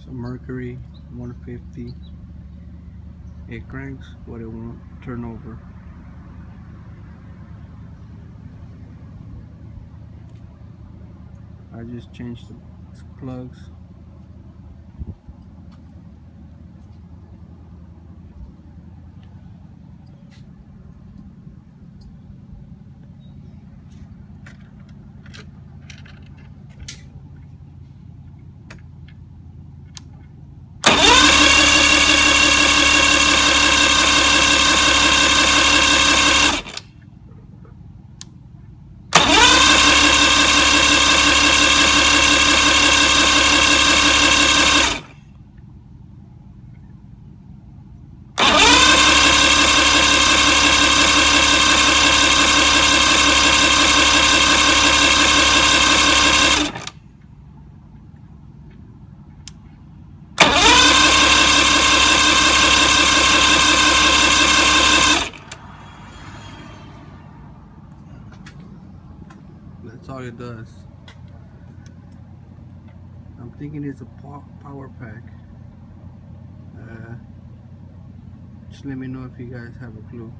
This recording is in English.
a Mercury 150. It cranks, but it won't turn over. I just changed the plugs. That's all it does. I'm thinking it's a power pack. Just let me know if you guys have a clue.